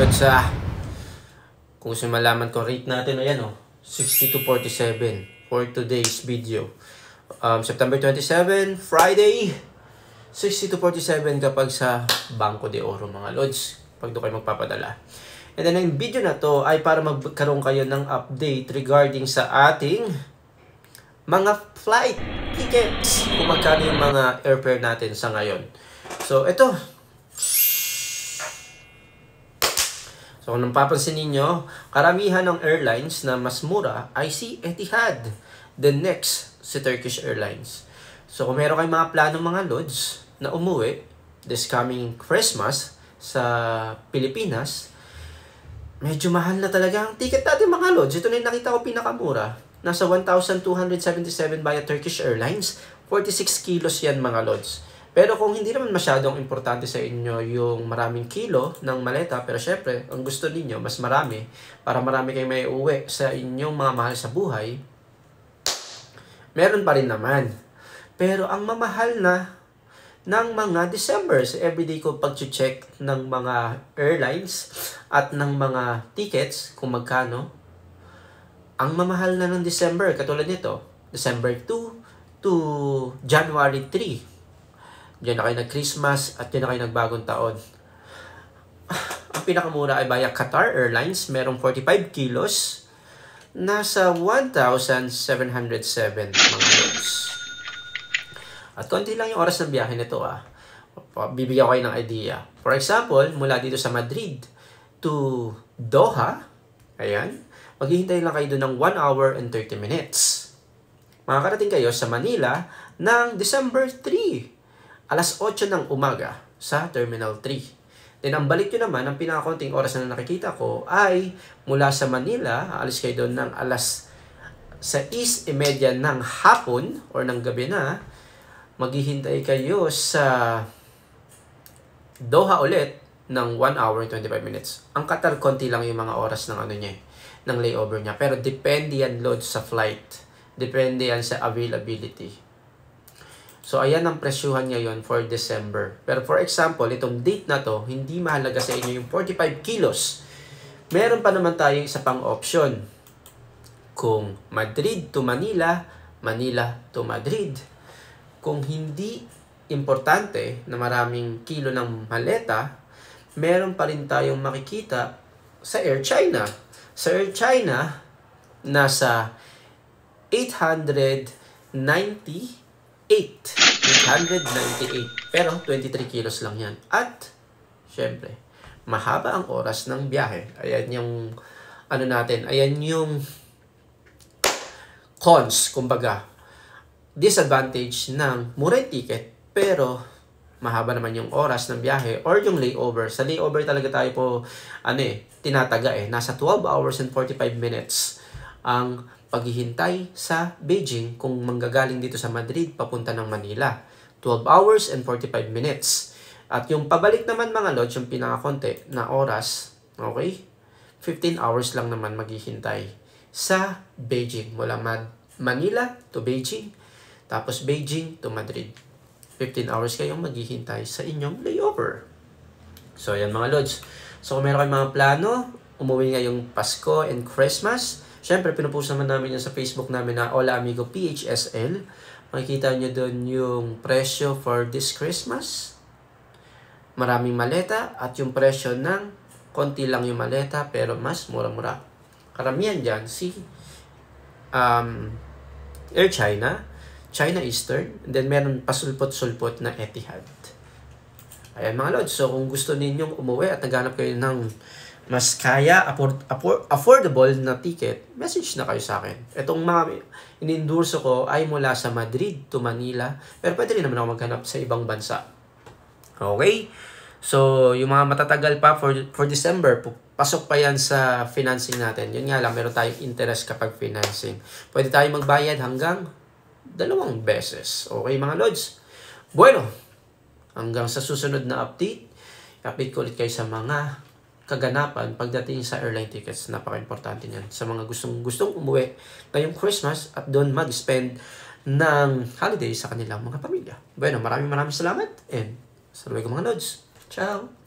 Lods, kung gusto malaman ko, rate natin, ayan 60-47 for today's video. September 27, Friday, 60-47 kapag sa Banco de Oro, mga Lods, pag doon kayo magpapadala. And then, yung video na to ay para magkaroon kayo ng update regarding sa ating mga flight tickets, kung magkano yung mga airfare natin sa ngayon. So, ito. So, kung napapansin ninyo, karamihan ng airlines na mas mura ay si Etihad. The next, si Turkish Airlines. So, kung meron kayong mga plano, mga Lods, na umuwi this coming Christmas sa Pilipinas, medyo mahal na talaga ang ticket natin, mga Lods. Ito na yung nakita ko pinakamura. Nasa 1,277 via Turkish Airlines. 46 kilos yan, mga Lods. Pero kung hindi naman masyadong importante sa inyo yung maraming kilo ng maleta, pero syempre, ang gusto ninyo, mas marami, para marami kayong may uwi sa inyong mga mahal sa buhay, meron pa rin naman. Pero ang mamahal na ng mga December, so everyday ko pag-check ng mga airlines at ng mga tickets, kung magkano, ang mamahal na ng December, katulad nito, December 2 to January 3. Diyan na kayo nag-Christmas at diyan na kayo nagbagong taon. Ang pinakamura ay via Qatar Airlines. Merong 45 kilos. Nasa 1,707 mga Lods. At konti lang yung oras ng biyahe nito. Bibigyan ko kayo ng idea. For example, mula dito sa Madrid to Doha, ayan, maghihintay lang kayo doon ng 1 hour and 30 minutes. Makakarating kayo sa Manila ng December 3. Alas 8 ng umaga sa Terminal 3. Then, ang balik nyo naman, ang pinakakonting oras na nakikita ko ay mula sa Manila, alis kayo doon ng alas 6:30 ng hapon or ng gabi na, maghihintay kayo sa Doha ulit ng 1 hour and 25 minutes. Ang Qatar, konti lang yung mga oras ng ano niya, ng layover niya. Pero depende yan, Load, sa flight. Depende yan sa availability. So, ayan ang presyuhan ngayon for December. Pero for example, itong date na to, hindi mahalaga sa inyo yung 45 kilos. Meron pa naman tayong isa pang option. Kung Madrid to Manila, Manila to Madrid. Kung hindi importante na maraming kilo ng maleta, meron pa rin tayong makikita sa Air China. Sa Air China, nasa 898. Pero 23 kilos lang yan. At, syempre, mahaba ang oras ng biyahe. Ayan yung, ano natin, ayan yung cons, kumbaga. Disadvantage ng mura yung ticket, pero mahaba naman yung oras ng biyahe or yung layover. Sa layover talaga tayo po, tinataga Nasa 12 hours and 45 minutes ang paghihintay sa Beijing kung manggagaling dito sa Madrid papunta ng Manila. 12 hours and 45 minutes. At yung pabalik naman, mga Lods, yung pinakakonti na oras, okay? 15 hours lang naman maghihintay sa Beijing. Mula Manila to Beijing, tapos Beijing to Madrid. 15 hours kayong maghihintay sa inyong layover. So, yan mga Lods. So, kung meron kayong mga plano, umuwi ngayong Pasko and Christmas, syempre, pinupost naman namin yan sa Facebook namin na Hola Amigo PHSL. Makikita nyo doon yung presyo for this Christmas. Maraming maleta at yung presyo ng konti lang yung maleta pero mas mura-mura. Karamihan dyan si Air China, China Eastern, and then meron pasulpot-sulpot na Etihad. Ayan mga Lods, so kung gusto ninyong umuwi at naghanap kayo ng mas kaya, affordable na ticket, message na kayo sa akin. Itong mga in-endorso ko ay mula sa Madrid to Manila, pero pwede rin naman ako maghanap sa ibang bansa. Okay? So, yung mga matatagal pa for December, pasok pa yan sa financing natin. Yun nga lang, meron tayong interest kapag financing. Pwede tayo magbayad hanggang 2 beses. Okay, mga Lods? Bueno, hanggang sa susunod na update, update ko ulit kayo sa mga kaganapan pagdating sa airline tickets. Napaka-importante niyan sa mga gustong umuwi ngayong Christmas at doon mag-spend ng holiday sa kanilang mga pamilya. Bueno, maraming salamat and sa luwi ko mga Lods. Ciao!